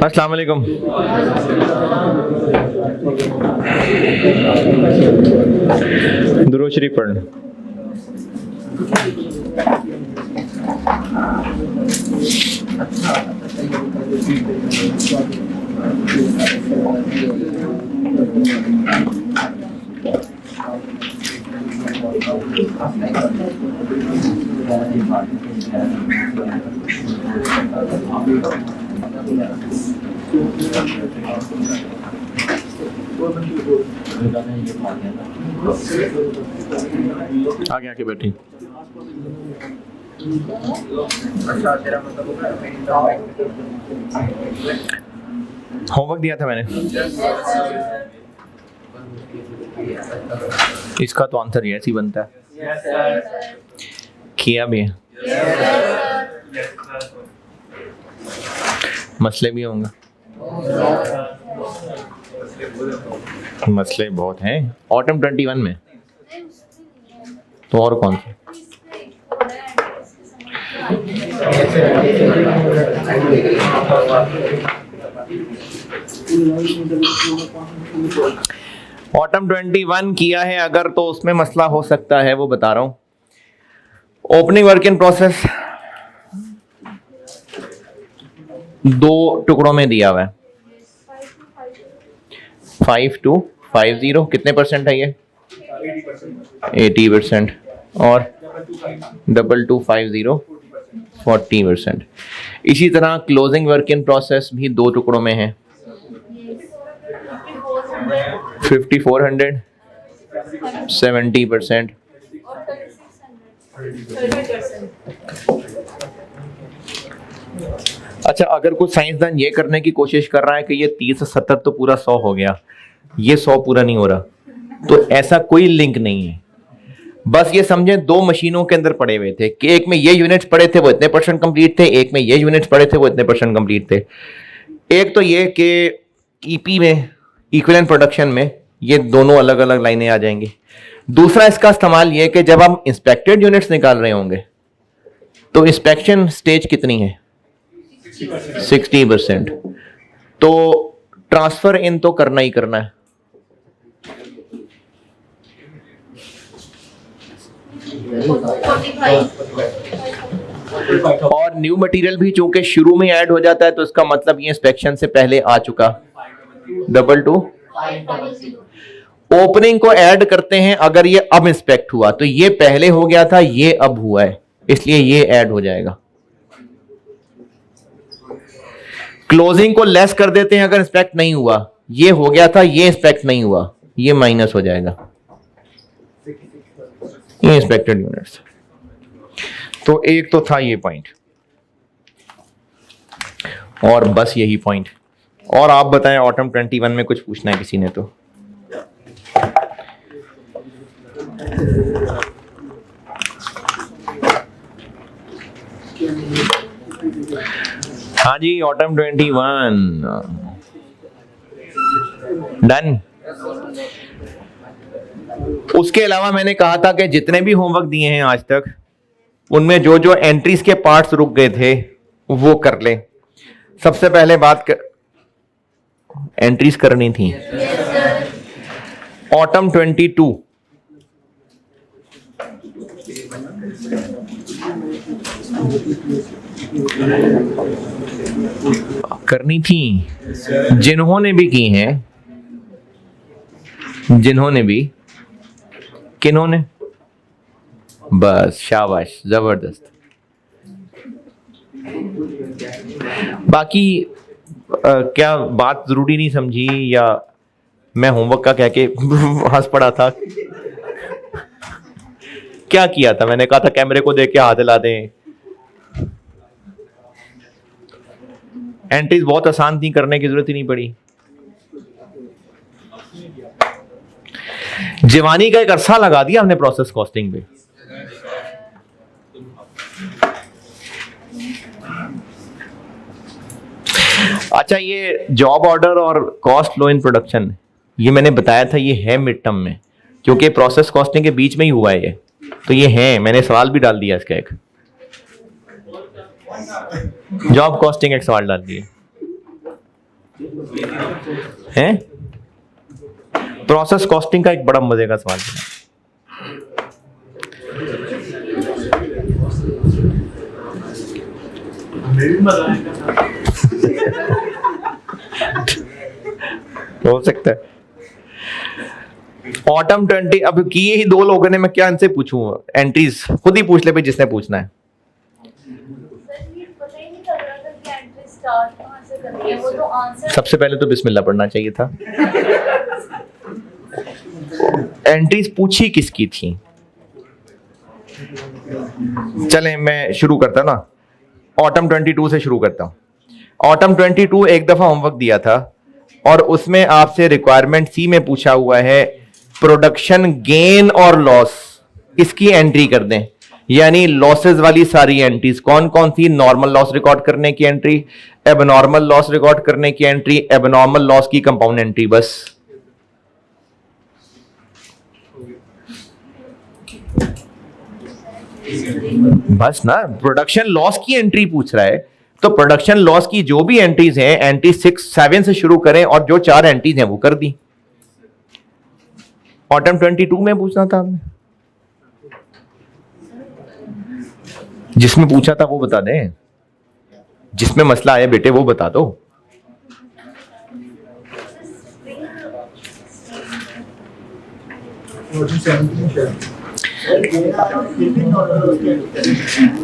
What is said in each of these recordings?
अस्सलाम वालेकुम। दुरूद शरीफ पढ़ लें। आगे आके बैठी। होमवर्क दिया था मैंने। इसका तो आंसर यस ही बनता है। किया भी है। मसले भी होंगे। मसले बहुत हैं ऑटम 21 में। तो और कौन सा? ऑटम 21 किया है अगर तो उसमें मसला हो सकता है, वो बता रहा हूं। ओपनिंग वर्क इन प्रोसेस दो टुकड़ों में दिया हुआ है, 5 to 50। कितने परसेंट है ये? 80%। और 2250 40%। इसी तरह क्लोजिंग वर्क इन प्रोसेस भी दो टुकड़ों में है, 5400 70%। अच्छा, अगर कुछ साइंसदान ये करने की कोशिश कर रहा है कि ये 30 से 70 तो पूरा 100 हो गया, ये 100 पूरा नहीं हो रहा, तो ऐसा कोई लिंक नहीं है। बस ये समझे दो मशीनों के अंदर पड़े हुए थे कि एक में ये यूनिट्स पड़े थे वो इतने परसेंट कंप्लीट थे, एक में ये यूनिट्स पड़े थे वो इतने परसेंट कंप्लीट थे। एक तो ये कि ईपी में, इक्विवेलेंट प्रोडक्शन में, ये दोनों अलग अलग लाइनें आ जाएंगी। दूसरा इसका इस्तेमाल ये कि जब हम इंस्पेक्टेड यूनिट्स निकाल रहे होंगे तो इंस्पेक्शन स्टेज कितनी है? 60%। तो ट्रांसफर इन तो करना ही करना है। और न्यू मटेरियल भी चूंकि शुरू में ऐड हो जाता है तो इसका मतलब ये इंस्पेक्शन से पहले आ चुका। 2250। ओपनिंग को ऐड करते हैं, अगर ये अब इंस्पेक्ट हुआ तो ये पहले हो गया था, ये अब हुआ है, इसलिए ये ऐड हो जाएगा। क्लोजिंग को लेस कर देते हैं, अगर इंस्पेक्ट नहीं हुआ, ये हो गया था, ये इंस्पेक्ट नहीं हुआ, ये माइनस हो जाएगा, ये इंस्पेक्टेड यूनिट्स। तो एक तो था ये पॉइंट, और बस यही पॉइंट। और आप बताएं ऑटम 21 में कुछ पूछना है किसी ने तो? हाँ जी, ऑटम 21 डन। उसके अलावा मैंने कहा था कि जितने भी होमवर्क दिए हैं आज तक, उनमें जो जो एंट्रीज के पार्ट्स रुक गए थे वो कर लें। सबसे पहले बात एंट्रीज करनी थी। ऑटम 22 करनी थी, जिन्होंने भी की हैं, जिन्होंने भी, किन्होंने, बस शाबाश, जबरदस्त। बाकी क्या बात जरूरी नहीं समझी या मैं होमवर्क का कह के हंस पड़ा था? क्या किया था? मैंने कहा था कैमरे को देख के हाथ हिला दें। एंट्रीज बहुत आसान थी, करने की जरूरत ही नहीं पड़ी। जवानी का एक अरसा लगा दिया हमने प्रोसेस कॉस्टिंग पे। अच्छा, ये जॉब ऑर्डर और कॉस्ट लो इन प्रोडक्शन, ये मैंने बताया था ये है मिड टर्म में, क्योंकि प्रोसेस कॉस्टिंग के बीच में ही हुआ है ये, तो ये है। मैंने सवाल भी डाल दिया इसका, एक जॉब कॉस्टिंग एक सवाल डाल दिया। हैं? प्रोसेस कॉस्टिंग का एक बड़ा मजे का सवाल है। हो सकता है। ऑटम 20 अब किए ही दो लोगों ने, मैं क्या इनसे पूछूं? एंट्रीज खुद ही पूछ ले भाई जिसने पूछना है। सबसे पहले तो बिस्मिल्लाह पढ़ना चाहिए था। एंट्रीज पूछी किसकी थी? चलें मैं शुरू करता ना, ऑटम 22 से शुरू करता हूं। ऑटम 22 एक दफा होमवर्क दिया था और उसमें आपसे रिक्वायरमेंट सी में पूछा हुआ है प्रोडक्शन गेन और लॉस, इसकी एंट्री कर दें। यानी लॉसेस वाली सारी एंट्रीज कौन कौन सी? नॉर्मल लॉस रिकॉर्ड करने की एंट्री, एबनॉर्मल लॉस रिकॉर्ड करने की एंट्री, एबनॉर्मल लॉस की कंपाउंड एंट्री। बस ना, प्रोडक्शन लॉस की एंट्री पूछ रहा है तो प्रोडक्शन लॉस की जो भी एंट्रीज हैं, एंट्री 6 7 से शुरू करें और जो 4 एंट्रीज हैं वो कर दी। ऑटम 22 में पूछना था आपने, जिसमें पूछा था वो बता दें, जिसमें मसला आया बेटे वो बता दो।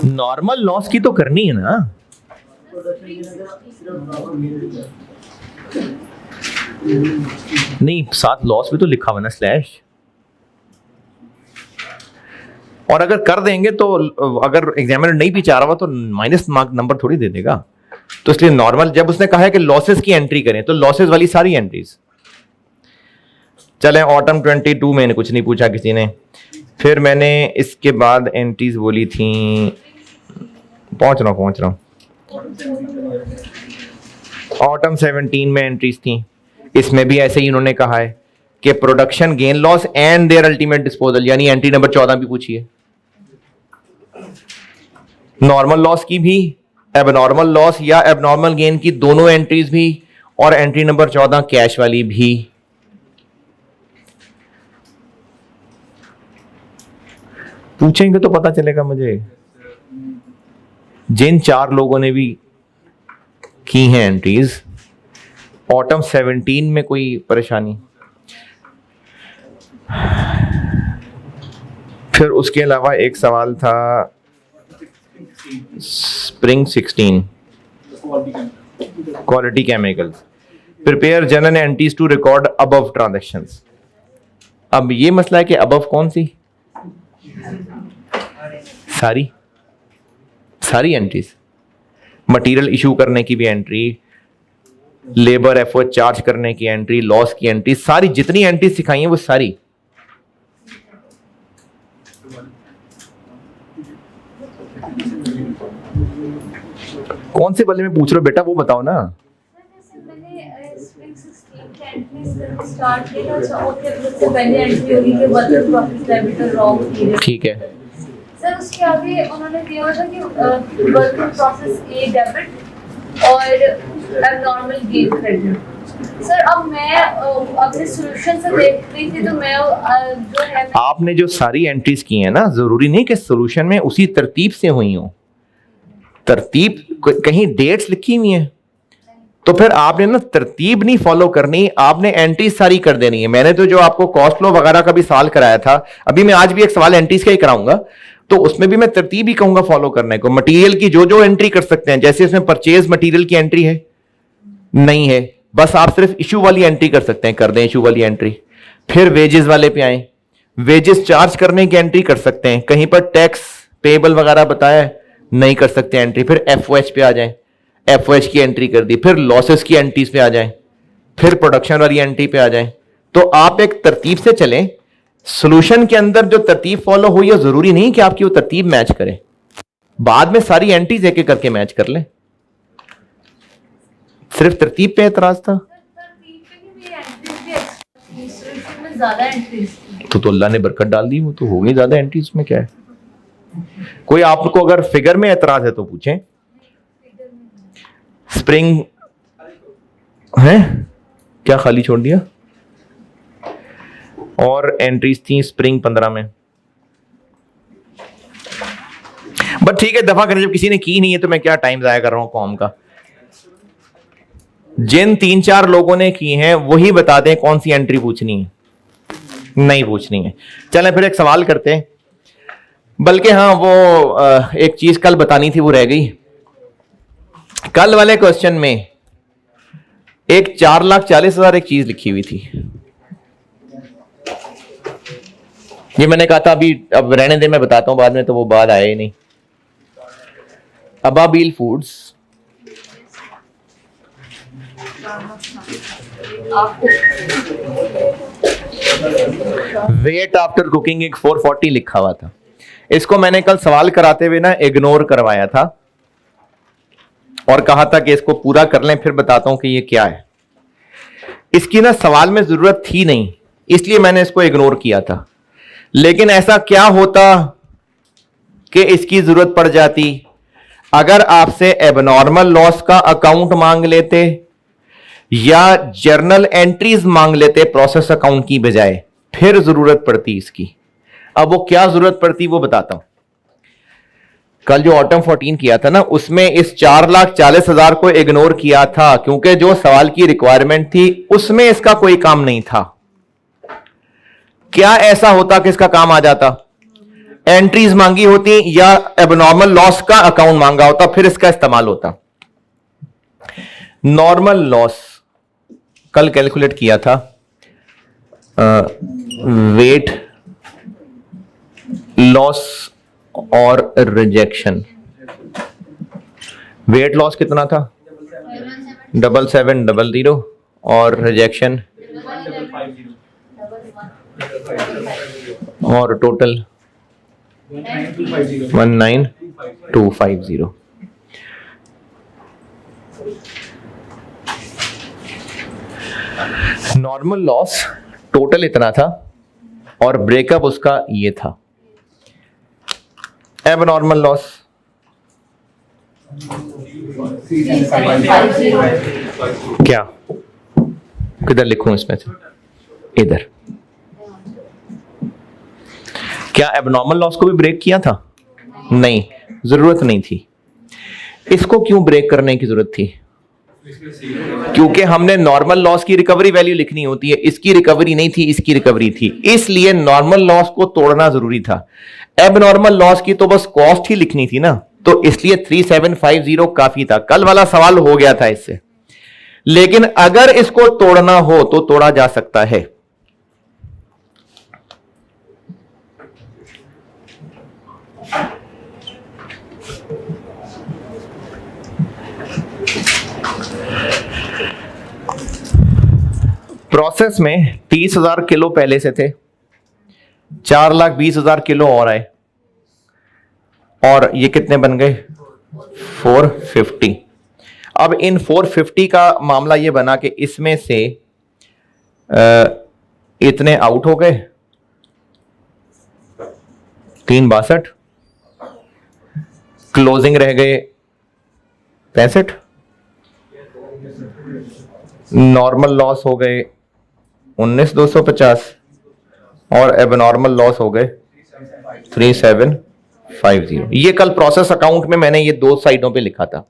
नॉर्मल लॉस की तो करनी है ना। नहीं, साथ लॉस भी तो लिखा हुआ ना स्लैश। और अगर कर देंगे तो अगर एग्जामिनर नहीं भी चाह रहा हुआ तो माइनस मार्क नंबर थोड़ी दे देगा। तो इसलिए नॉर्मल, जब उसने कहा है कि लॉसेस की एंट्री करें तो लॉसेस वाली सारी एंट्रीज। चलें ऑटम 22 में कुछ नहीं पूछा किसी ने। फिर मैंने इसके बाद एंट्रीज बोली थी, पहुंच रहा हूं। ऑटम 17 में एंट्रीज थी, इसमें भी ऐसे ही उन्होंने कहा है कि production gain loss and their ultimate disposal, यानी एंट्री नंबर 14 भी पूछी है। नॉर्मल लॉस की भी, एबनॉर्मल लॉस या एबनॉर्मल गेन की दोनों एंट्रीज भी, और एंट्री नंबर 14 कैश वाली भी। पूछेंगे तो पता चलेगा मुझे। जिन 4 लोगों ने भी की हैं एंट्रीज, ऑटम 17 में कोई परेशानी? फिर उसके अलावा एक सवाल था spring 16 quality chemicals, prepare journal entries to record above transactions. अब ये मसला है कि अबव कौन सी? सारी एंट्रीज, मटेरियल इशू करने की भी एंट्री, लेबर एफर्ट चार्ज करने की एंट्री, लॉस की एंट्री, सारी जितनी एंट्री सिखाई हैं वो सारी। कौन से बल्ले में पूछ रहे हो बेटा वो बताओ ना। ठीक है सर, उसके आगे उन्होंने दिया था कि work in process A debit और एबनॉर्मल गेन क्रेडिट। सर अब मैं अपने सॉल्यूशन से देख रही थी तो मैं जो है, आपने जो सारी एंट्रीज की हैं ना, जरूरी नहीं कि सॉल्यूशन में उसी तरतीब से हुई हो। तरतीब कहीं डेट्स लिखी हुई हैं तो फिर आपने ना तरतीब नहीं फॉलो करनी, आपने एंट्रीज सारी कर देनी है। मैंने तो जो आपको कॉस्ट फ्लो वगैरह का भी सवाल कराया था, अभी मैं आज भी एक सवाल एंट्रीज का ही कराऊंगा, तो उसमें भी मैं तरतीब ही कहूंगा फॉलो करने को। मटेरियल की जो जो एंट्री कर सकते हैं, जैसे इसमें परचेज मटेरियल की एंट्री है नहीं है, बस आप सिर्फ इशू वाली एंट्री कर सकते हैं, कर दें इशू वाली एंट्री। फिर वेजेस वाले पे आए, वेजेस चार्ज करने की एंट्री कर सकते हैं, कहीं पर टैक्स पेबल वगैरह बताया नहीं कर सकते एंट्री। फिर एफओएच पे आ जाएं, एफओएच की एंट्री कर दी। फिर लॉसेस की एंट्रीज पे आ जाएं, फिर प्रोडक्शन वाली एंट्री पे आ जाएं। तो आप एक तरतीब से चलें। सॉल्यूशन के अंदर जो तरतीब फॉलो हुई है, जरूरी नहीं कि आपकी वो तरतीब मैच करे, बाद में सारी एंट्रीज एक एक करके मैच कर लें। सिर्फ तरतीब पे एतराज था तो अल्लाह ने बरकत डाल दी, वो तो हो गई ज्यादा एंट्रीज में, क्या है। कोई आपको अगर फिगर में एतराज है तो पूछें। स्प्रिंग है क्या खाली छोड़ दिया? और एंट्रीज थी स्प्रिंग 15 में, बट ठीक है दफा करें, जब किसी ने की नहीं है तो मैं क्या टाइम जाया कर रहा हूं कॉम का। जिन 3-4 लोगों ने की हैं वही बता दें कौन सी एंट्री पूछनी है, नहीं पूछनी है। चलें फिर एक सवाल करते हैं, बल्कि हाँ वो एक चीज कल बतानी थी वो रह गई। कल वाले क्वेश्चन में एक 4,40,000 एक चीज लिखी हुई थी, ये मैंने कहा था अभी अब रहने दे, मैं बताता हूं बाद में, तो वो बाद आया ही नहीं। Ababeel foods weight after cooking एक 440 लिखा हुआ था। इसको मैंने कल सवाल कराते हुए ना इग्नोर करवाया था और कहा था कि इसको पूरा कर लें फिर बताता हूं कि ये क्या है। इसकी ना सवाल में जरूरत थी नहीं, इसलिए मैंने इसको इग्नोर किया था। लेकिन ऐसा क्या होता कि इसकी जरूरत पड़ जाती अगर आपसे एबनॉर्मल लॉस का अकाउंट मांग लेते या जर्नल एंट्रीज मांग लेते प्रोसेस अकाउंट की बजाय, फिर जरूरत पड़ती इसकी। अब वो क्या जरूरत पड़ती वो बताता हूं। कल जो ऑटम 14 किया था ना उसमें इस 4,40,000 को इग्नोर किया था क्योंकि जो सवाल की रिक्वायरमेंट थी उसमें इसका कोई काम नहीं था। क्या ऐसा होता कि इसका काम आ जाता? एंट्रीज मांगी होती या एबनॉर्मल लॉस का अकाउंट मांगा होता, फिर इसका इस्तेमाल होता। नॉर्मल लॉस कल कैलकुलेट किया था, वेट लॉस और रिजेक्शन। वेट लॉस कितना था? 7700 और रिजेक्शन और टोटल 19250। नॉर्मल लॉस टोटल इतना था और ब्रेकअप उसका ये था। एबनॉर्मल लॉस क्या, किधर लिखूं इसमें से? इधर। क्या एबनॉर्मल लॉस को भी ब्रेक किया था? नहीं, जरूरत नहीं थी। इसको क्यों ब्रेक करने की जरूरत थी? क्योंकि हमने नॉर्मल लॉस की रिकवरी वैल्यू लिखनी होती है, इसकी रिकवरी नहीं थी, इसकी रिकवरी थी, इसलिए नॉर्मल लॉस को तोड़ना जरूरी था। एबनॉर्मल लॉस की तो बस कॉस्ट ही लिखनी थी ना, तो इसलिए 3750 काफी था। कल वाला सवाल हो गया था इससे, लेकिन अगर इसको तोड़ना हो तो तोड़ा जा सकता है। प्रोसेस में 30,000 किलो पहले से थे, 4,20,000 किलो और आए और ये कितने बन गए? 450। अब इन 450 का मामला ये बना कि इसमें से इतने आउट हो गए, 362, क्लोजिंग रह गए 65, नॉर्मल लॉस हो गए 19,250 और एबनॉर्मल लॉस हो गए 3750। ये कल प्रोसेस अकाउंट में मैंने ये दो साइडों पे लिखा था।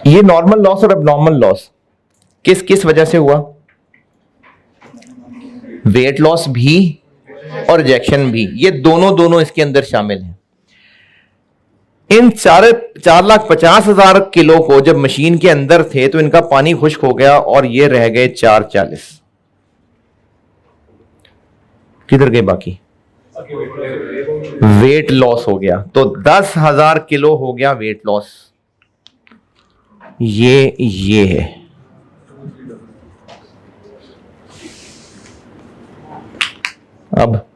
ये नॉर्मल लॉस और एबनॉर्मल लॉस किस किस वजह से हुआ? वेट लॉस भी और रिजेक्शन भी, ये दोनों इसके अंदर शामिल हैं। इन 4,50,000 किलो को जब मशीन के अंदर थे तो इनका पानी खुश्क हो गया और ये रह गए 440। किधर गए बाकी? वेट लॉस हो गया, तो 10,000 किलो हो गया वेट लॉस। ये है। अब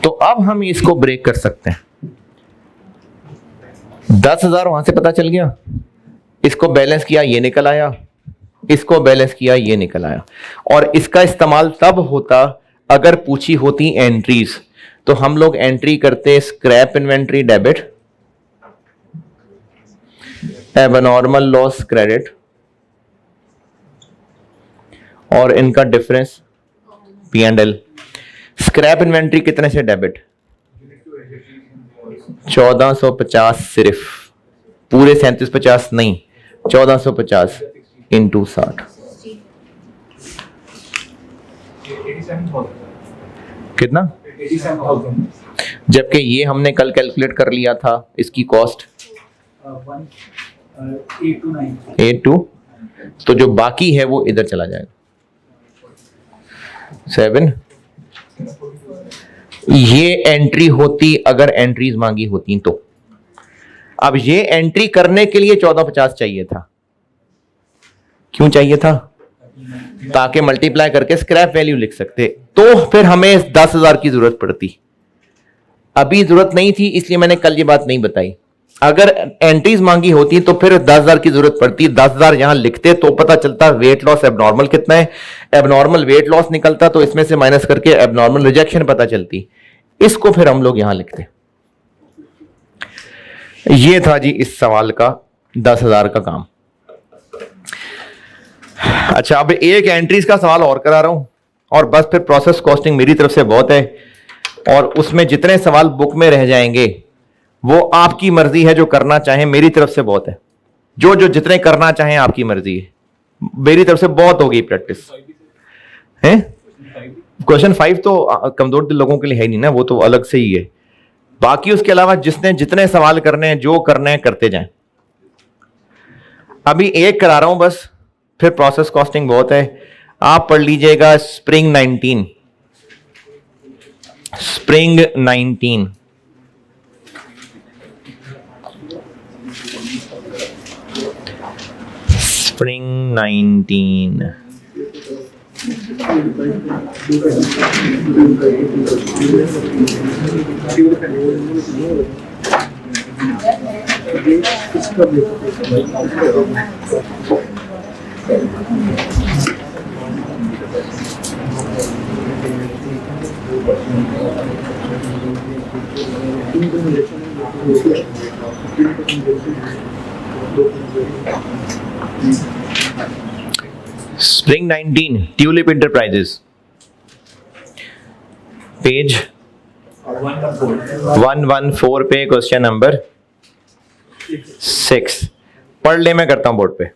तो अब हम इसको ब्रेक कर सकते हैं। 10,000 वहां से पता चल गया, इसको बैलेंस किया ये निकल आया, इसको बैलेंस किया ये निकल आया। और इसका इस्तेमाल तब होता अगर पूछी होती एंट्रीज, तो हम लोग एंट्री करते scrap inventory debit, abnormal loss credit, और इनका डिफरेंस P&L। स्क्रैप इन्वेंट्री कितने से डेबिट? 1450 सिर्फ, पूरे 3750 नहीं, 1450 इंटू 60 कितना? 87,000। जबकि ये हमने कल कैलकुलेट कर लिया था इसकी कॉस्ट 8 तो जो बाकी है वो इधर चला जाएगा 7। ये एंट्री होती अगर एंट्रीज मांगी होती तो। अब ये एंट्री करने के लिए 1450 चाहिए था। क्यों चाहिए था? ताकि मल्टीप्लाई करके स्क्रैप वैल्यू लिख सकते, तो फिर हमें 10,000 की जरूरत पड़ती। अभी जरूरत नहीं थी, इसलिए मैंने कल ये बात नहीं बताई। अगर एंट्रीज मांगी होती तो फिर 10,000 की जरूरत पड़ती। 10,000 यहां लिखते तो पता चलता वेट लॉस एबनॉर्मल कितना है, एबनॉर्मल वेट लॉस निकलता तो इसमें से माइनस करके एबनॉर्मल रिजेक्शन पता चलती। इसको फिर हम लोग यहां लिखते। ये था जी इस सवाल का 10,000 का काम। अच्छा, अब एक एंट्रीज का सवाल और करा रहा हूं और बस फिर प्रोसेस कॉस्टिंग मेरी तरफ से बहुत है, और उसमें जितने सवाल बुक में रह जाएंगे वो आपकी मर्जी है, जो करना चाहें। मेरी तरफ से बहुत है, जो जो जितने करना चाहें आपकी मर्जी है। मेरी तरफ से बहुत हो गई प्रैक्टिस है। क्वेश्चन 5 तो कमजोर दिल लोगों के लिए है नहीं ना, वो तो अलग से ही है। बाकी उसके अलावा जिसने जितने सवाल करने हैं, जो करने हैं करते जाएं। अभी एक करा रहा हूं बस, फिर प्रोसेस कॉस्टिंग बहुत है। आप पढ़ लीजिएगा spring 19, spring 19। Spring 19 spring 19 tulip enterprises, page 114 पे क्वेश्चन नंबर 6। पढ़ ले, मैं करता हूं बोर्ड पे।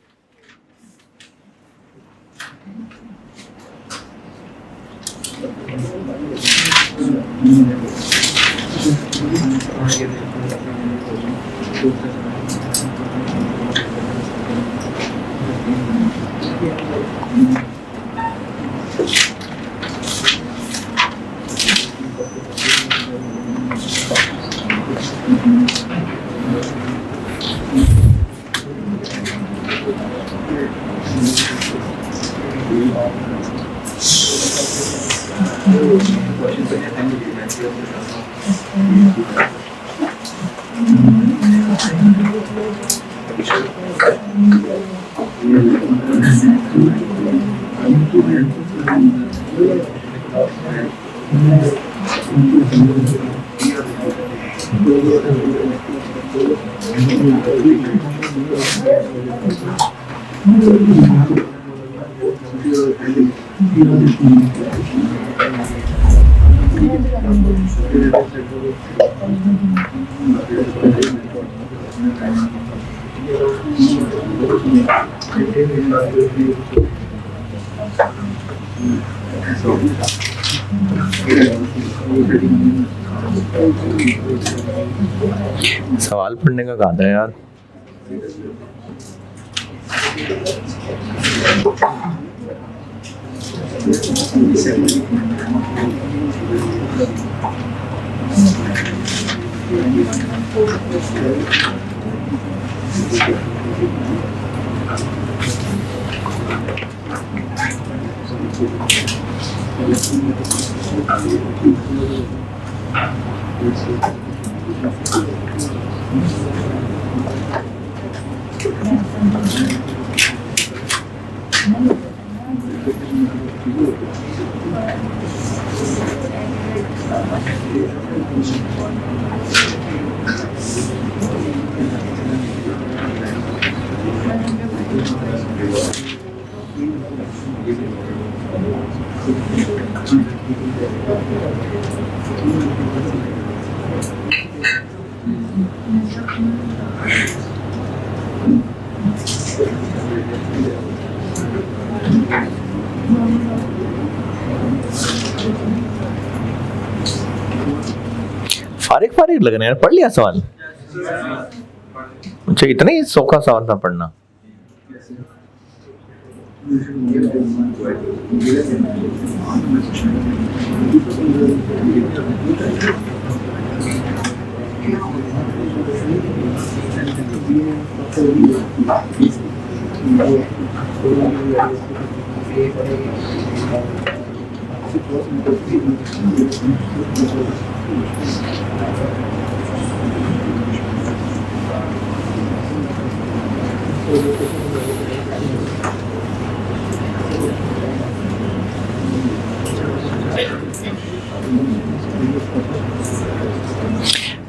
सवाल पढ़ने का कहा था यार। फारिग फारिग लग रहे हैं, पढ़ लिया सवाल? अच्छा, इतना ही सौखा सवाल था पढ़ना।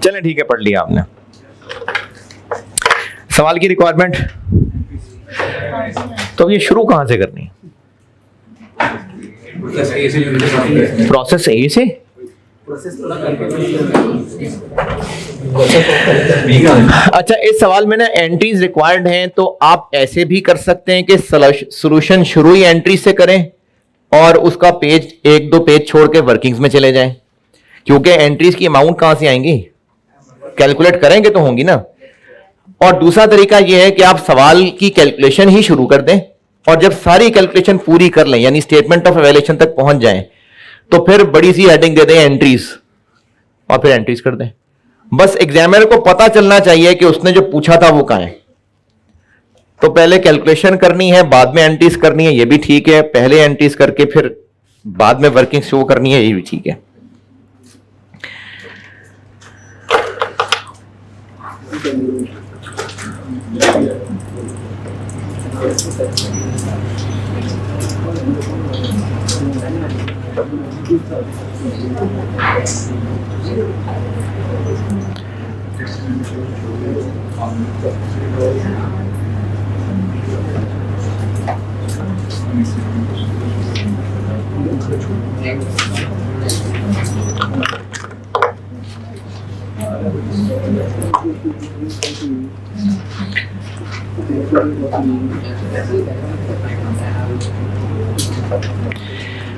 चलें ठीक है, पढ़ लिया आपने। सवाल की रिक्वायरमेंट तो अब ये शुरू कहां से करनी है? प्रोसेस ए से। अच्छा, इस सवाल में ना एंट्रीज रिक्वायर्ड हैं, तो आप ऐसे भी कर सकते हैं कि सॉल्यूशन शुरू ही एंट्री से करें और उसका पेज एक दो पेज छोड़ के वर्किंग्स में चले जाएं, क्योंकि एंट्रीज की अमाउंट कहां से आएंगी? कैलकुलेट करेंगे तो होंगी ना। और दूसरा तरीका यह है कि आप सवाल की कैलकुलेशन ही शुरू कर दें और जब सारी कैलकुलेशन पूरी कर लें, यानी स्टेटमेंट ऑफ इवैल्यूएशन तक पहुंच जाएं, तो फिर बड़ी सी हेडिंग दे दें एंट्रीज और फिर एंट्रीज कर दें। बस एग्जामिनर को पता चलना चाहिए कि उसने जो पूछा था वो कहां है। तो पहले कैलकुलेशन करनी है, बाद में एंट्रीज करनी है, ये भी ठीक है। पहले एंट्रीज करके फिर बाद में वर्किंग शो करनी है, ये भी ठीक है।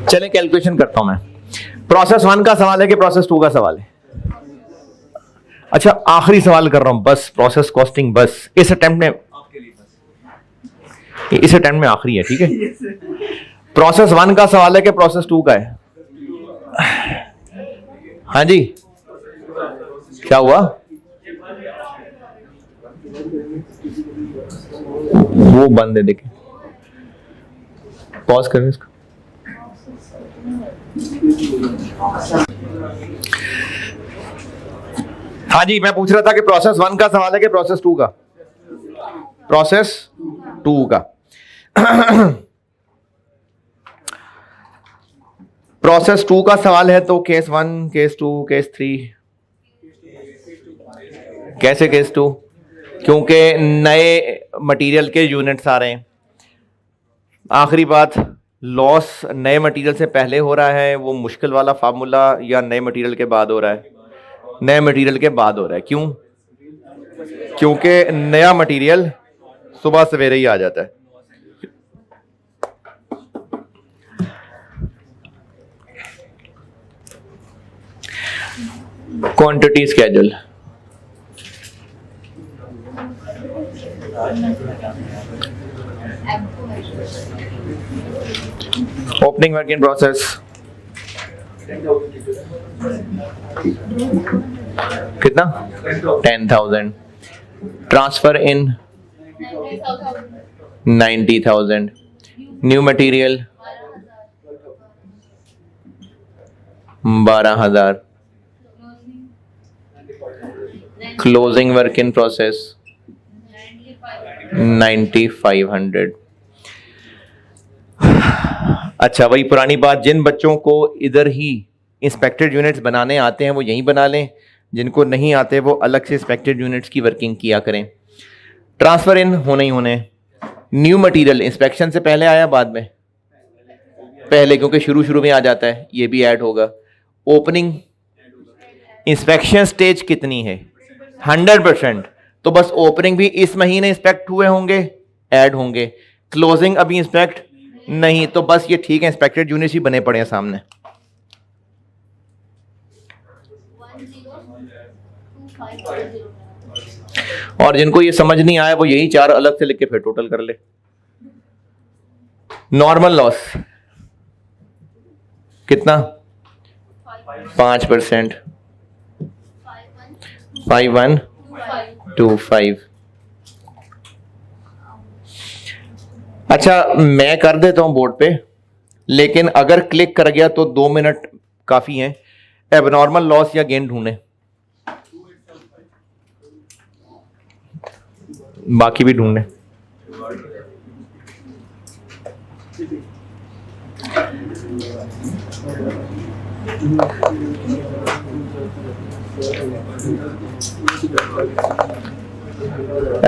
चलें कैलकुलेशन करता हूं मैं। प्रोसेस 1 का सवाल है कि प्रोसेस 2 का सवाल है? अच्छा, आखिरी सवाल कर रहा हूं बस, प्रोसेस कॉस्टिंग बस इस अटेम्प्ट में आखिरी है, ठीक है। प्रोसेस 1 का सवाल है कि प्रोसेस 2 का है? हाँ जी, क्या हुआ? वो बंद है, देखें, पॉज करें इसको। हाँ जी, मैं पूछ रहा था कि प्रोसेस 1 का सवाल है कि प्रोसेस 2 का? प्रोसेस 2 का। प्रोसेस 2 का सवाल है तो केस 1, केस 2, केस 3। कैसे केस 2? क्योंकि नए मटेरियल के यूनिट्स आ रहे हैं। आखिरी बात, लॉस नए मटेरियल से पहले हो रहा है, वो मुश्किल वाला फार्मूला, या नए मटेरियल के बाद हो रहा है? नए मटेरियल के बाद हो रहा है। क्यों? क्योंकि नया मटेरियल सुबह सवेरे ही आ जाता है। Quantity schedule, opening work in process, कितना? 10,000। Transfer in 90,000। New material 12,000। Closing work in process 9,500। अच्छा, वही पुरानी बात, जिन बच्चों को इधर ही इंस्पेक्टेड यूनिट्स बनाने आते हैं वो यहीं बना लें, जिनको नहीं आते वो अलग से इंस्पेक्टेड यूनिट्स की वर्किंग किया करें। ट्रांसफर इन होने ही होने। न्यू मटेरियल इंस्पेक्शन से पहले आया बाद में? पहले, क्योंकि शुरू में आ जाता है, ये भी ऐड होगा। ओपनिंग इंस्पेक्शन स्टेज कितनी है? 100%। तो बस ओपनिंग भी इस महीने इंस्पेक्ट हुए होंगे, ऐड होंगे। क्लोजिंग अभी इंस्पेक्ट नहीं, तो बस ये ठीक है, इंस्पेक्टेड यूनिट्स ही बने पड़े हैं सामने। 1025 और जिनको ये समझ नहीं आया वो यही 4 अलग से लिख के फिर टोटल कर ले। नॉर्मल लॉस कितना? 5%। 5125। अच्छा, मैं कर देता हूं बोर्ड पे, लेकिन अगर क्लिक कर गया तो 2 मिनट काफी हैं। एबनॉर्मल लॉस या गेन ढूंढे, बाकी भी ढूंढे।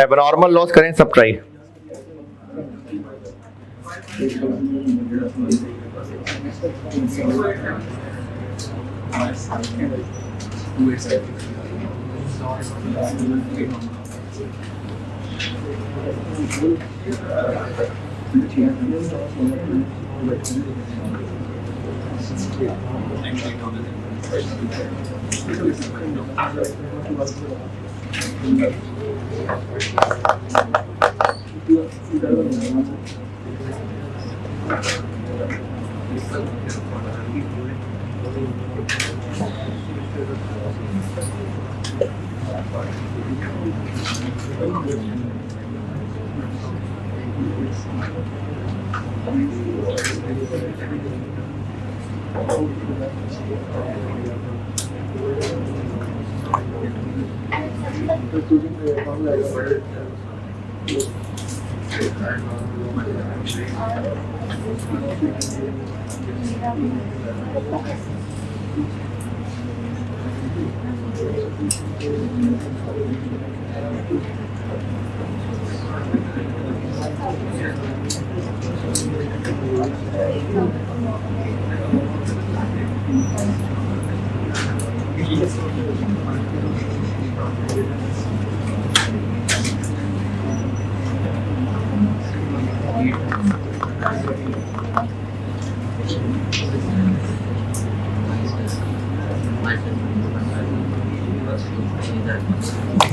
एबनॉर्मल लॉस करें सब ट्राई।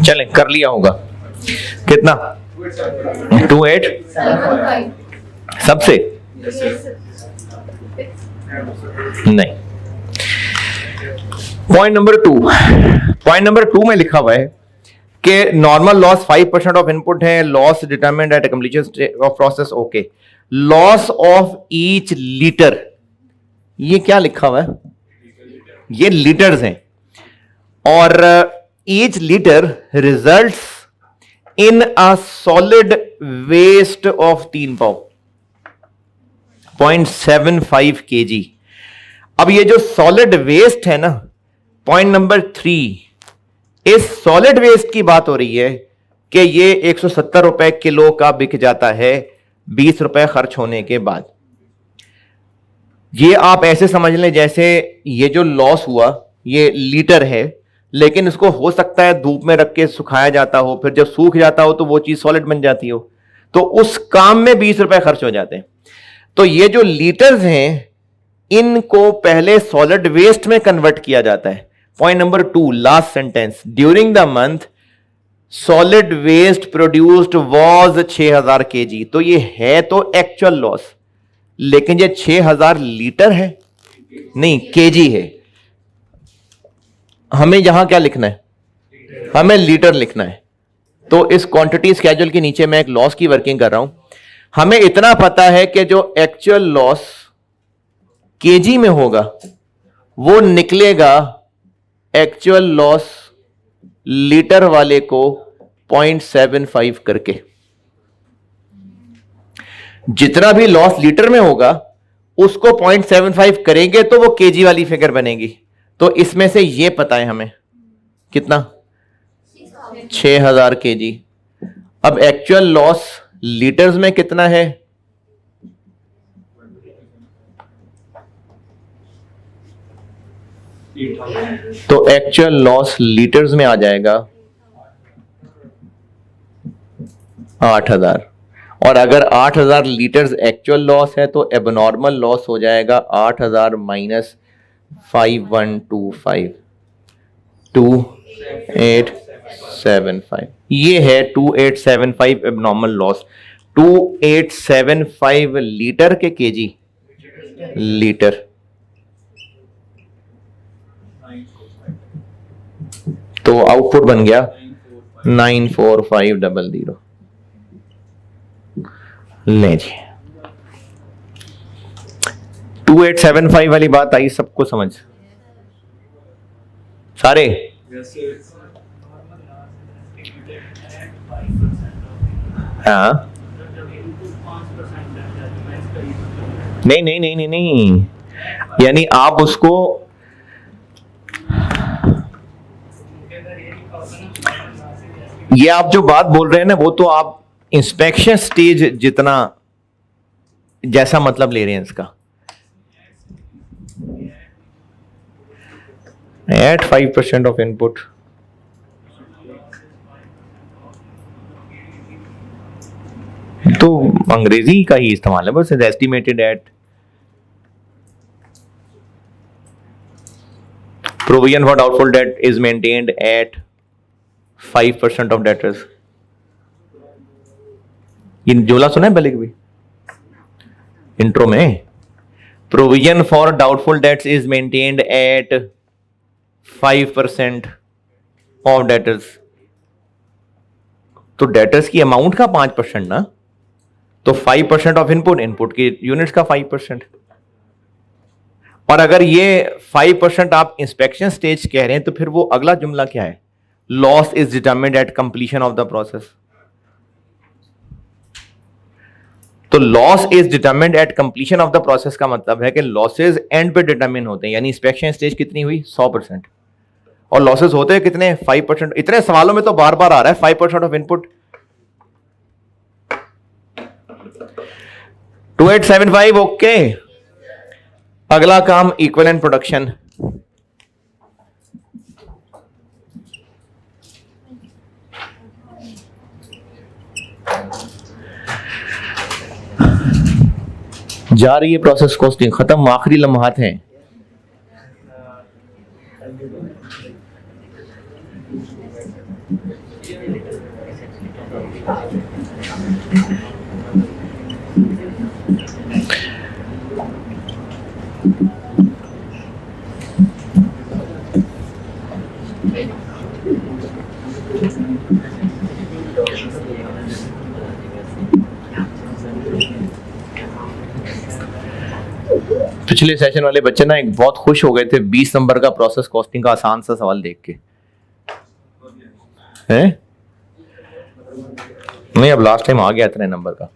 चलें, कर लिया होगा। कितना? 28 सबसे नहीं। पॉइंट नंबर 2 में लिखा हुआ है कि नॉर्मल लॉस 5% ऑफ इनपुट है, loss determined at completion of process. Okay, loss of each liter, ये क्या लिखा हुआ है? ये लीटर्स हैं, और each liter results in a solid waste of 3 पाव 0.75 kg। अब ये जो सॉलिड वेस्ट है ना, पॉइंट नंबर 3, इस सॉलिड वेस्ट की बात हो रही है कि ये 170 रुपए किलो का बिक जाता है 20 रुपए खर्च होने के बाद। ये आप ऐसे समझ लें जैसे ये जो लॉस हुआ ये लीटर है, लेकिन इसको हो सकता है धूप में रख के सुखाया जाता हो, फिर जब सूख जाता हो तो वो चीज सॉलिड बन जाती हो, तो उस काम में 20 रुपए खर्च हो जाते हैं। तो ये जो लीटर्स हैं इनको पहले सॉलिड वेस्ट में कन्वर्ट किया जाता है। Point number 2, last sentence, during the month solid waste produced was 6000 kg। तो ये है तो एक्चुअल लॉस, लेकिन ये 6000 लीटर है नहीं, केजी है। हमें यहां क्या लिखना है? हमें लीटर लिखना है। तो इस क्वांटिटी स्केड्यूल के नीचे मैं एक लॉस की वर्किंग कर रहा हूं। हमें इतना पता है कि जो एक्चुअल लॉस केजी में होगा वो निकलेगा एक्चुअल लॉस लीटर वाले को 0.75 करके। जितना भी लॉस लीटर में होगा उसको 0.75 करेंगे तो वो केजी वाली फिगर बनेगी। तो इसमें से ये पता है हमें कितना, 6000 केजी। अब एक्चुअल लॉस लीटर्स में कितना है, तो एक्चुअल लॉस लीटर्स में आ जाएगा 8000। और अगर 8000 लीटर्स एक्चुअल लॉस है तो एबनॉर्मल लॉस हो जाएगा 8000 माइनस 5125, 2875। ये है 2875 एबनॉर्मल लॉस। 2875 लीटर के केजी, लीटर। तो आउटपुट बन गया 94500। ले जी, 2875 वाली बात आई सबको समझ, सारे? हाँ, नहीं नहीं नहीं नहीं नहीं, यानी आप उसको ये आप जो बात बोल रहे हैं ना, वो तो आप इंस्पेक्शन स्टेज जितना जैसा मतलब ले रहे हैं इसका। एट 5% ऑफ इनपुट, तो अंग्रेजी का ही इस्तेमाल है बस। Estimated at provision for doubtful debt is maintained eight 5% of debtors. ये जुमला सुना है पहले कभी इंट्रो में? Provision for doubtful debts is maintained eight 5% of debtors. तो डेटर्स की अमाउंट का 5% ना, तो 5% ऑफ इनपुट, इनपुट की यूनिट्स का 5%। और अगर ये 5% आप इंस्पेक्शन स्टेज कह रहे हैं तो फिर वो अगला जुमला क्या है? Loss is determined at completion of the process. तो loss is determined at completion of the process का मतलब है कि लॉसेस एंड पे डिटरमिन होते हैं। यानी इंस्पेक्शन स्टेज कितनी हुई? 100%। और लॉसेस होते हैं कितने? 5%। इतने सवालों में तो बार बार आ रहा है 5% ऑफ इनपुट। 2875 ओके। अगला काम इक्विवेलेंट प्रोडक्शन। जा रही है प्रोसेस कॉस्टिंग, खत्म, आखिरी लम्हात हैं। पिछले सेशन वाले बच्चे ना एक बहुत खुश हो गए थे 20 नंबर का प्रोसेस कॉस्टिंग का आसान सा सवाल देख के, हैं? नहीं, अब लास्ट टाइम आ गया इतने नंबर का।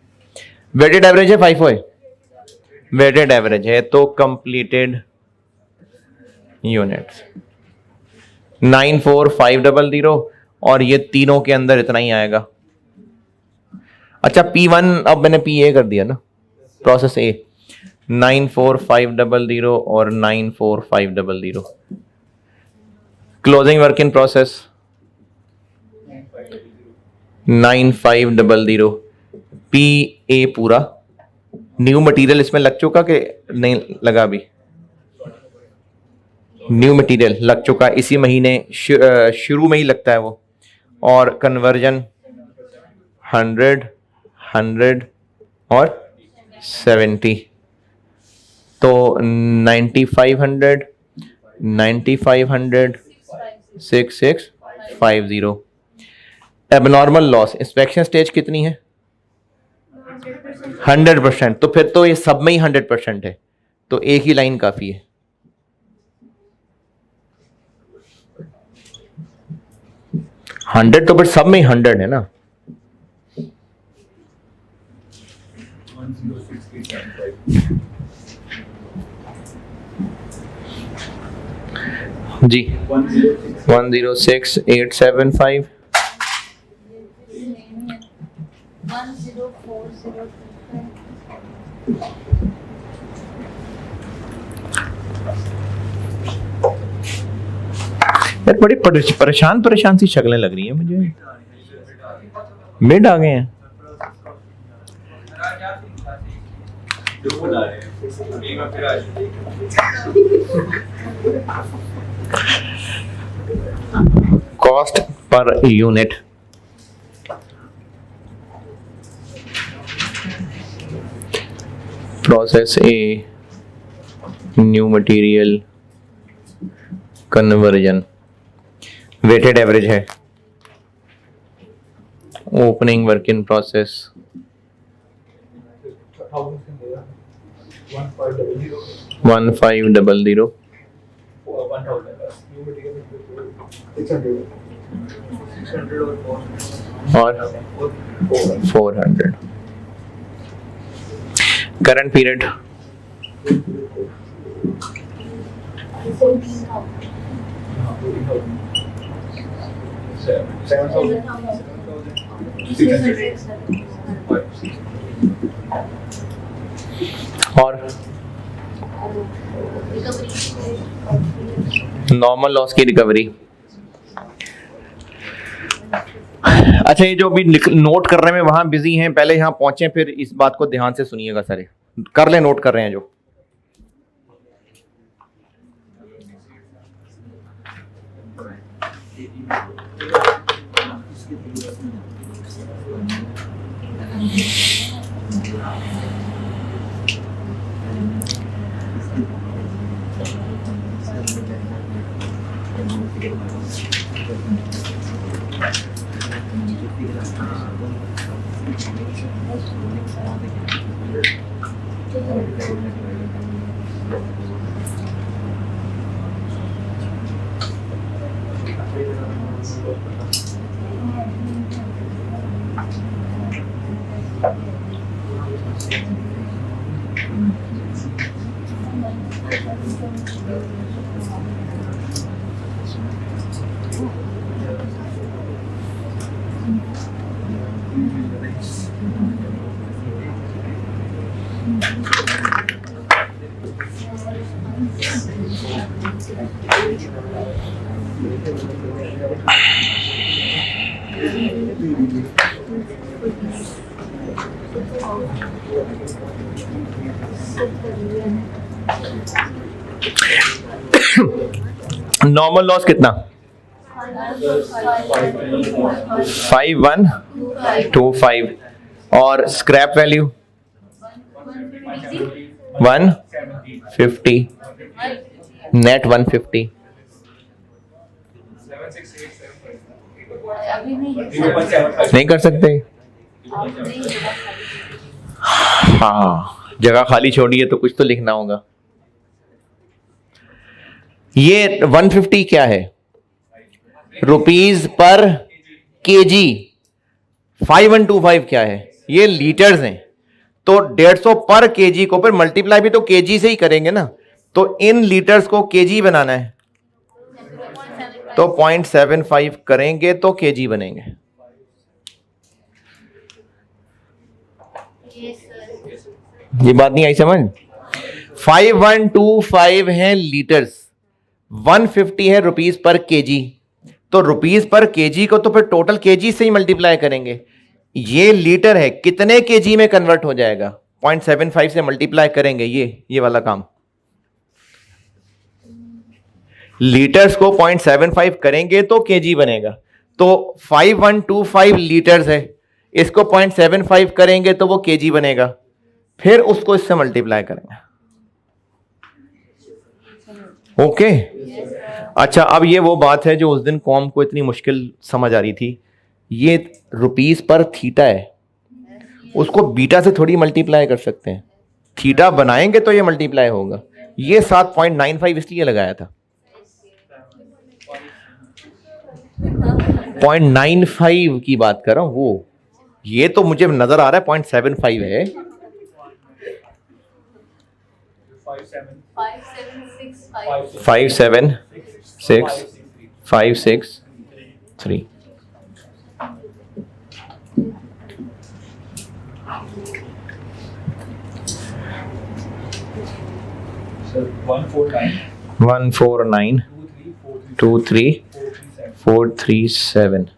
वेटेड एवरेज है 5 वेटेड एवरेज है तो कंप्लीटेड यूनिट्स 94500 और ये तीनों के अंदर इतना ही आएगा। अच्छा P1 अब मैंने PA कर दिया ना, प्रोसेस A 94500 और 94500। Closing work in process 9500 PA पूरा। न्यू मटेरियल इसमें लग चुका कि नहीं लगा? अभी न्यू मटेरियल लग चुका, इसी महीने शुरू में ही लगता है वो। और कन्वर्जन 100 100 और 70, तो 9500 9500 6650। एबनॉर्मल लॉस इंस्पेक्शन स्टेज कितनी है? 100%। तो फिर तो ये सब में ही 100% है, तो एक ही लाइन काफी है। हंड्रेड तो फिर सब में ही 100 है ना। जी 106875 यार बड़ी परेशान परेशान सी शक्लें लग रही हैं मुझे। मिड आ गए हैं। Cost per unit process a new material conversion weighted average है। ओपनिंग वर्क इन प्रोसेस 1500 और 400। करंट पीरियड और नॉर्मल लॉस की रिकवरी। अच्छा, ये जो अभी नोट करने में वहां बिजी हैं, पहले यहां पहुंचे फिर इस बात को ध्यान से सुनिएगा सारे। कर ले, नोट कर रहे हैं जो। नॉर्मल लॉस कितना? 5125 और स्क्रैप वैल्यू 150, नेट 150। नहीं कर सकते? हाँ, जगह खाली छोड़ी है तो कुछ तो लिखना होगा। ये 150 क्या है? Rupees per KG. 5125 क्या है? ये लीटर्स हैं। तो 150 पर केजी को फिर मल्टीप्लाई भी तो केजी से ही करेंगे ना, तो इन लीटर्स को केजी बनाना है तो 0.75 करेंगे तो केजी बनेंगे। ये बात नहीं आई समझ? 5125 है लीटर्स, 150 है रुपीज पर केजी। तो रुपीज पर केजी को तो फिर टोटल केजी से ही मल्टीप्लाई करेंगे। ये लीटर है, कितने केजी में कन्वर्ट हो जाएगा? 0.75 से मल्टीप्लाई करेंगे ये वाला काम। लीटर्स को 0.75 करेंगे तो केजी बनेगा। तो 5125 लीटर्स है, इसको 0.75 करेंगे तो वो केजी बनेगा, फिर उसको इससे मल्टीप्लाई करेंगे। ओके अच्छा, अब ये वो बात है जो उस दिन कौम को इतनी मुश्किल समझ आ रही थी। ये रुपीस पर थीटा है, उसको बीटा से थोड़ी मल्टीप्लाई कर सकते हैं। थीटा बनाएंगे तो ये मल्टीप्लाई होगा। ये 7.95 इसलिए लगाया था। 0.95 की बात कर रहा हूं वो। ये तो मुझे नजर आ रहा है 0.75 है। 5765 6 5 6 3. Sir, 149 149 23 437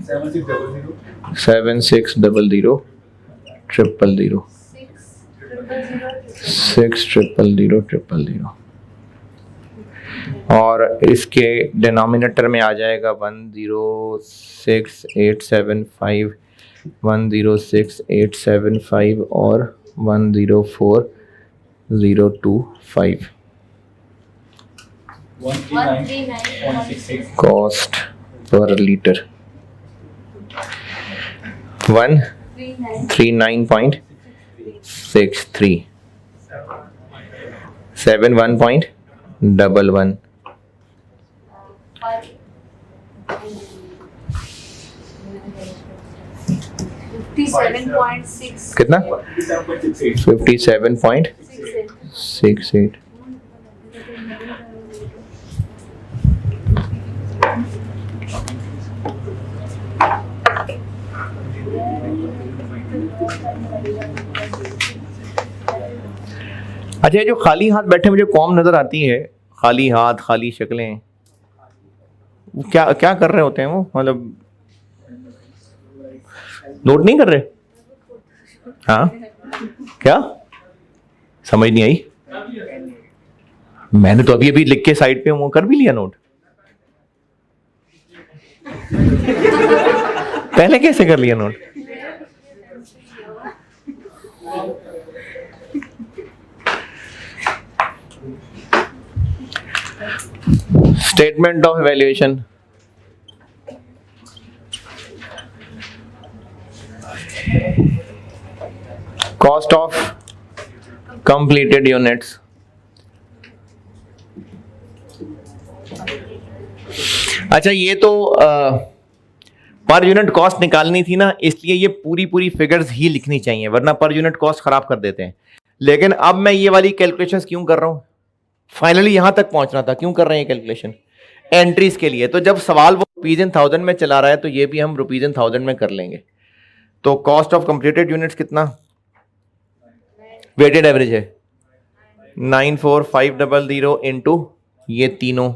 7600 7600 000 600 और इसके डिनोमिनेटर में आ जाएगा 106,875 106,875 और 104,025 139.68 कॉस्ट पर लीटर 139.63 71.11 57.6 कितना 57.68 57.68 अच्छा, ये जो खाली हाथ बैठे मुझे कॉम नजर आती है, खाली हाथ खाली शक्लें, वो क्या क्या कर रहे होते हैं वो, मतलब नोट नहीं कर रहे? हाँ, क्या समझ नहीं आई? मैंने तो अभी अभी लिख के साइड पे वो कर भी लिया नोट। पहले कैसे कर लिया note? Statement of evaluation, cost of completed units, अच्छा ये तो पर यूनिट कॉस्ट निकालनी थी ना, इसलिए ये पूरी फिगर्स ही लिखनी चाहिए, वरना पर यूनिट कॉस्ट खराब कर देते हैं। लेकिन अब मैं ये वाली कैलकुलेशंस क्यों कर रहा हूं? फाइनली यहां तक पहुंचना था। क्यों कर रहे हैं कैलकुलेशन? एंट्रीज के लिए। तो जब सवाल वो रुपीज इन थाउजेंड में चला रहा है तो ये भी हम रुपीज इन थाउजेंड में कर लेंगे। तो कॉस्ट ऑफ कंप्लीटेड यूनिट्स कितना? वेटेड एवरेज है 94500 इंटू ये तीनों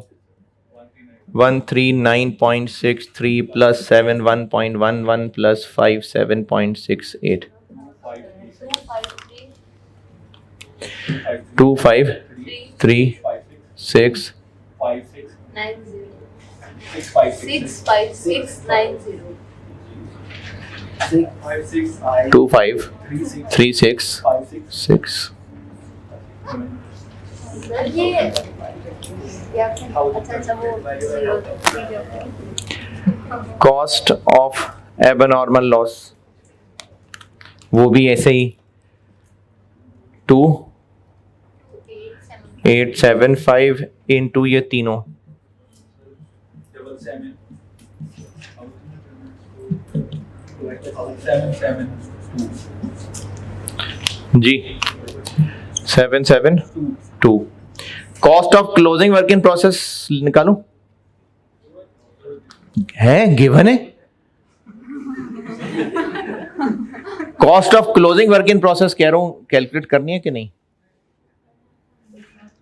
139.63 plus 71.11 plus 57.68 2536 25366 cost of abnormal loss, वो भी ऐसे ही 2875 इंटू ये तीनों जी 772। Cost of closing work in process निकालूं? है गिवन है। Cost of closing work in process कह रहा हूं, कैलकुलेट करनी है कि नहीं?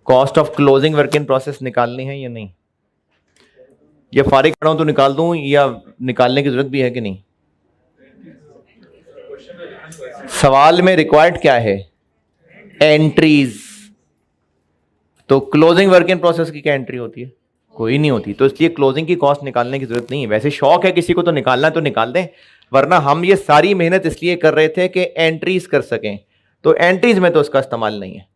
Cost of closing work in process निकालनी है या नहीं? या फारिग खड़ा हूं तो निकाल दूं, या निकालने की जरूरत भी है कि नहीं? सवाल में रिक्वायर्ड क्या है? एंट्रीज। तो क्लोजिंग वर्क इन प्रोसेस की क्या एंट्री होती है? कोई नहीं होती। तो इसलिए क्लोजिंग की कॉस्ट निकालने की जरूरत नहीं है। वैसे शौक है किसी को तो निकालना है तो निकाल दें, वरना हम ये सारी मेहनत इसलिए कर रहे थे कि एंट्रीज कर सकें। तो एंट्रीज में तो उसका इस्तेमाल नहीं है।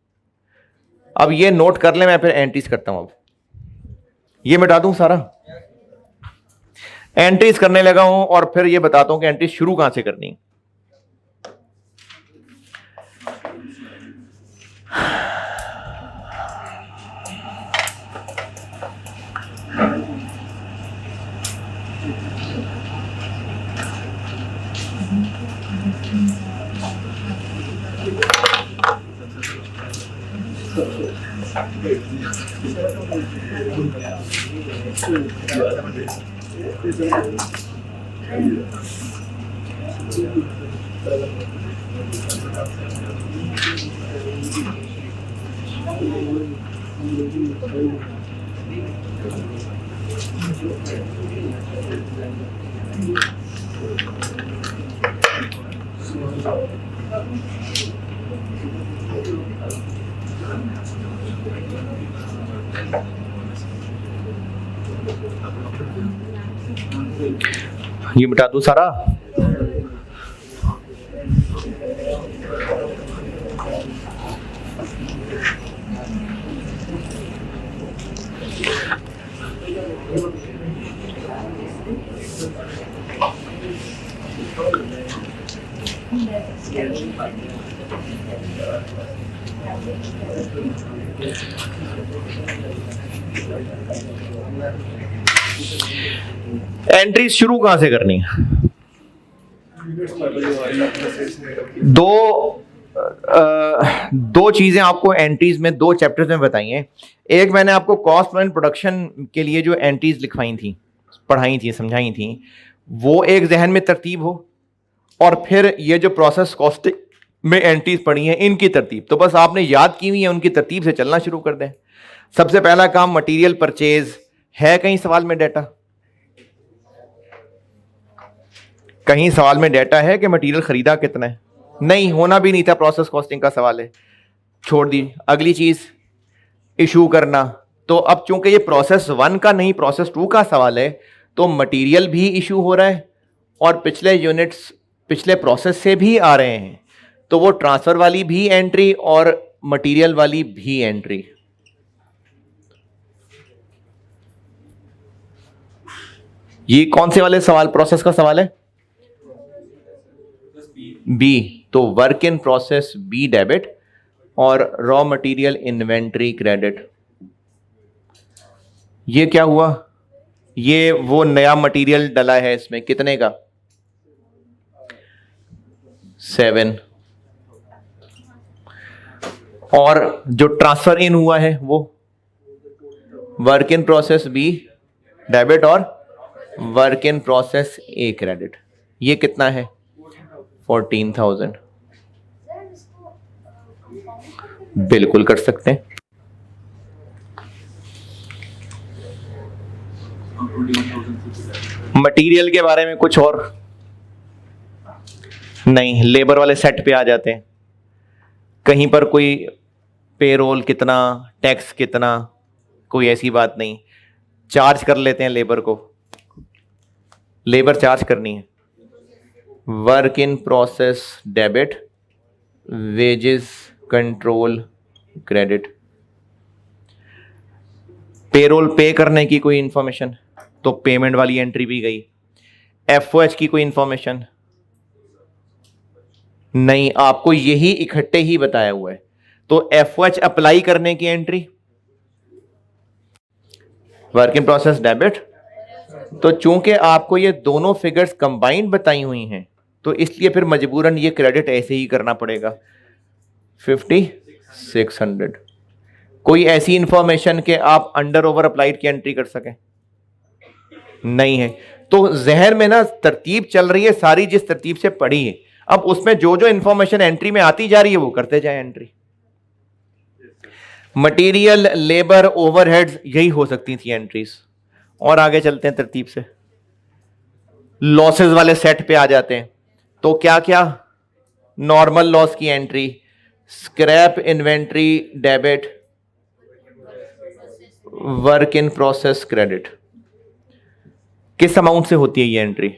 अब ये नोट कर ले, मैं फिर एंट्रीज करता हूं। अब ये मिटा दूं सारा, एंट्रीज करने लगा हूं और फिर ये बताता हूं कि एंट्रीज शुरू कहां से करनी है। ये मिटा दूं सारा। एंट्री शुरू कहां से करनी है? दो चीजें आपको एंट्रीज में 2 चैप्टर्स में बताई हैं। एक मैंने आपको कॉस्ट एंड प्रोडक्शन के लिए जो एंट्रीज लिखवाई थी, पढ़ाई थी, समझाई थी, वो एक जहन में तरतीब हो, और फिर ये जो प्रोसेस कॉस्टिंग में एंट्रीज पढ़ी हैं इनकी तरतीब तो बस आपने याद की हुई है, उनकी तरतीब से चलना शुरू कर दें। सबसे पहला काम मटेरियल परचेज है। कहीं सवाल में डाटा, कहीं सवाल में डाटा है कि मटेरियल खरीदा कितना है? नहीं, होना भी नहीं था, प्रोसेस कॉस्टिंग का सवाल है, छोड़ दी। अगली चीज इशू करना। तो अब चूंकि ये प्रोसेस 1 का नहीं प्रोसेस 2 का सवाल है, तो मटेरियल भी इशू हो रहा है और पिछले यूनिट्स पिछले प्रोसेस से भी आ रहे हैं, तो वो ट्रांसफर वाली भी एंट्री और मटेरियल वाली भी एंट्री। ये कौन से वाले सवाल, प्रोसेस का सवाल है? बी। तो work in process B debit और रॉ मटेरियल इन्वेंट्री क्रेडिट। ये क्या हुआ? ये वो नया मटेरियल डला है इसमें, कितने का? 7। और जो ट्रांसफर इन हुआ है वो work in process B debit और work in process A credit. ये कितना है? 14,000। बिल्कुल कर सकते हैं। मटेरियल के बारे में कुछ और नहीं, लेबर वाले सेट पे आ जाते हैं। कहीं पर कोई पेरोल कितना, टैक्स कितना, कोई ऐसी बात नहीं, चार्ज कर लेते हैं लेबर को, लेबर चार्ज करनी है। Work in process debit, wages control credit. Payroll पे करने की कोई इंफॉर्मेशन, तो पेमेंट वाली एंट्री भी गई। एफओएच की कोई इंफॉर्मेशन नहीं, आपको यही इकट्ठे ही बताया हुआ है। तो एफओएच अप्लाई करने की entry work in process debit. तो चूंकि आपको ये दोनों फिगर्स कंबाइंड बताई हुई हैं, तो इसलिए फिर मजबूरन ये क्रेडिट ऐसे ही करना पड़ेगा। 5600। कोई ऐसी इंफॉर्मेशन के आप अंडर ओवर अप्लाइड की एंट्री कर सकें? नहीं है। तो जहन में ना तरतीब चल रही है सारी, जिस तरतीब से पढ़ी है, अब उसमें जो जो इंफॉर्मेशन एंट्री में आती जा रही है वो करते जाए एंट्री। मटेरियल, लेबर, ओवरहेड्स, यही हो सकती थी एंट्रीज। और आगे चलते हैं तरतीब से, लॉसेस वाले सेट पे आ जाते हैं। तो क्या क्या? नॉर्मल लॉस की entry, scrap inventory debit, work in process credit. किस अमाउंट से होती है ये एंट्री?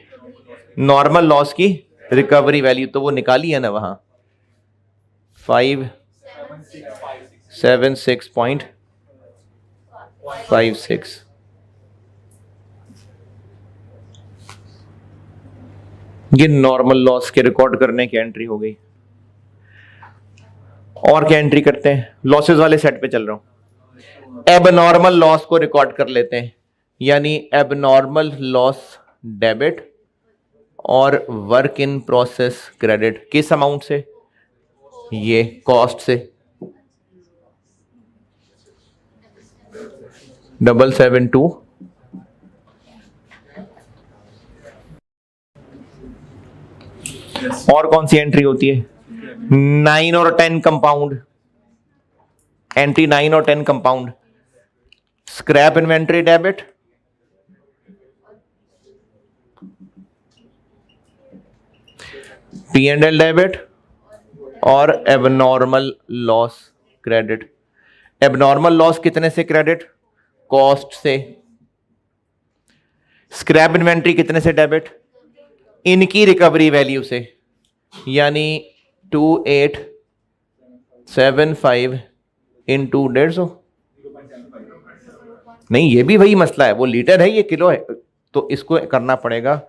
नॉर्मल लॉस की रिकवरी वैल्यू, तो वो निकाली है ना वहां, 576.56। ये नॉर्मल लॉस के रिकॉर्ड करने की एंट्री हो गई। और क्या एंट्री करते हैं? लॉसेस वाले सेट पे चल रहा हूं, एबनॉर्मल लॉस को रिकॉर्ड कर लेते हैं, यानी एबनॉर्मल लॉस डेबिट और वर्क इन प्रोसेस क्रेडिट। किस अमाउंट से? ये कॉस्ट से। 772 और कौन सी एंट्री होती है? 9 और 10 कंपाउंड, एंट्री 9 और 10 compound, scrap inventory debit, P&L debit और abnormal loss credit. Abnormal loss कितने से क्रेडिट? कॉस्ट से। स्क्रैप इन्वेंट्री कितने से डेबिट? इनकी रिकवरी वैल्यू से, यानी 2875 इंटू 150। नहीं, ये भी वही मसला है, वो लीटर है, ये किलो है, तो इसको करना पड़ेगा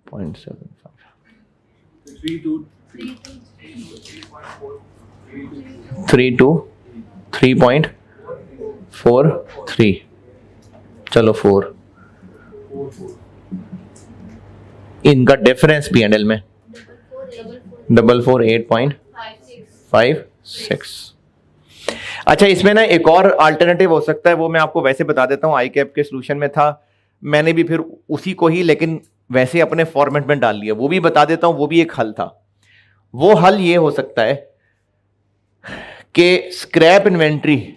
0.75। 3.43। चलो 4, इनका डिफरेंस P&L में 448.56। अच्छा, इसमें ना एक और अल्टरनेटिव हो सकता है, वो मैं आपको वैसे बता देता हूँ। आई कैप के सोल्यूशन में था, मैंने भी फिर उसी को ही लेकिन वैसे अपने फॉर्मेट में डाल लिया, वो भी बता देता हूं। वो भी एक हल था। वो हल ये हो सकता है कि स्क्रैप इन्वेंट्री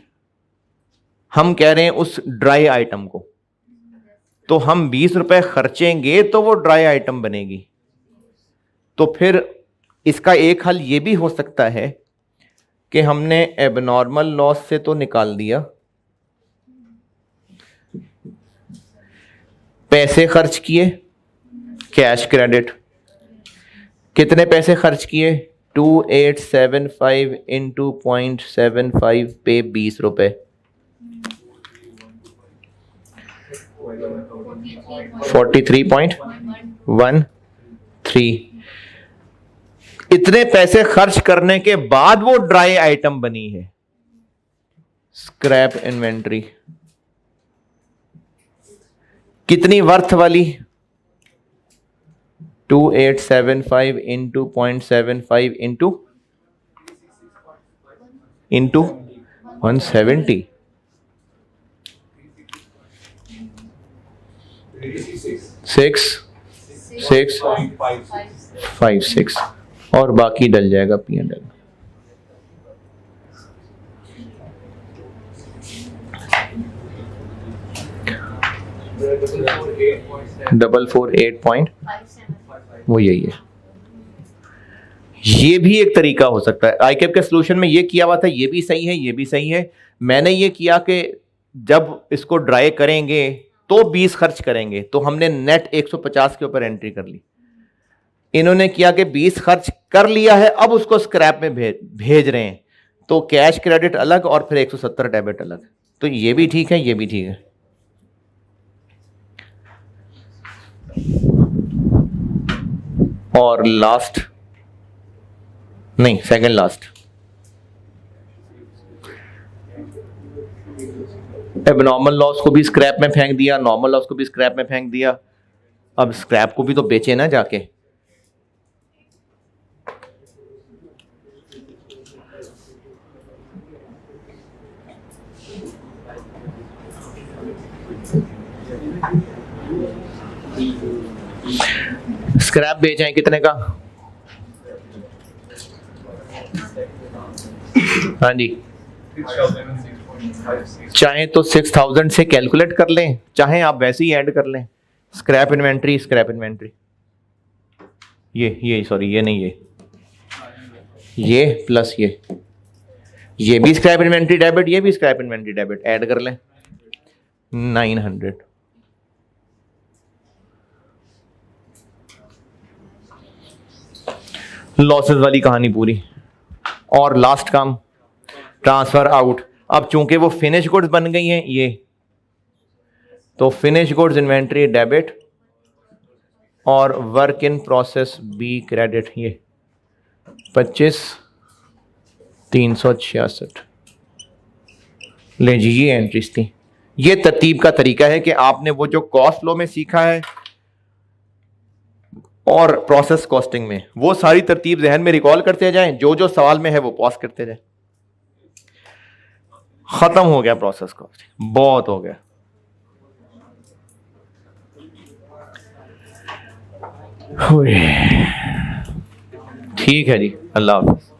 हम कह रहे हैं उस ड्राई आइटम को, तो हम 20 रुपए खर्चेंगे तो वो ड्राई आइटम बनेगी। तो फिर इसका एक हल ये भी हो सकता है कि हमने एबनॉर्मल लॉस से तो निकाल दिया, पैसे खर्च किए, कैश क्रेडिट, कितने पैसे खर्च किए? 2875 इंटू 0.75 पे 20 रुपए, 43.13। इतने पैसे खर्च करने के बाद वो ड्राई आइटम बनी है स्क्रैप इन्वेंट्री। कितनी वर्थ वाली? 2875 इंटू 0.75 इंटू 170, 656 और बाकी डल जाएगा P&L। डबल 448 वो यही है। ये भी एक तरीका हो सकता है। आई कैप के सोल्यूशन में ये किया हुआ था, ये भी सही है, ये भी सही है। मैंने ये किया कि जब इसको ड्राई करेंगे तो 20 खर्च करेंगे, तो हमने नेट 150 के ऊपर एंट्री कर ली। इन्होंने किया कि 20 खर्च कर लिया है, अब उसको स्क्रैप में भेज रहे हैं, तो कैश क्रेडिट अलग और फिर 170 डेबिट अलग। तो ये भी ठीक है, ये भी ठीक है। और लास्ट, नहीं सेकंड लास्ट, एबनॉर्मल लॉस को भी स्क्रैप में फेंक दिया, नॉर्मल लॉस को भी स्क्रैप में फेंक दिया। अब स्क्रैप को भी तो बेचे ना जाके। स्क्रैप बेचें कितने का? हाँ जी, चाहे तो 6000 से कैलकुलेट कर लें, चाहे आप वैसे ही ऐड कर लें। स्क्रैप इन्वेंट्री, स्क्रैप इन्वेंट्री, ये सॉरी, ये नहीं, ये प्लस ये भी स्क्रैप इन्वेंट्री डेबिट, ये भी स्क्रैप इन्वेंट्री डेबिट, ऐड कर लें 900। लॉसेस वाली कहानी पूरी। और लास्ट काम, ट्रांसफर आउट। अब चूंकि वो फिनिश गुड्स बन गई हैं ये, तो फिनिश गुड्स इन्वेंट्री डेबिट और work in process B credit, ये 25,366 ले जी, ये एंट्रीज थी। ये तरतीब का तरीका है कि आपने वो जो कॉस्ट लो में सीखा है और प्रोसेस कॉस्टिंग में, वो सारी तरतीब जहन में रिकॉल करते जाएं, जो जो सवाल में है वो पॉज करते जाएं। खत्म हो गया प्रोसेस कॉस्टिंग, बहुत हो गया। ठीक है जी, अल्लाह हाफिज़।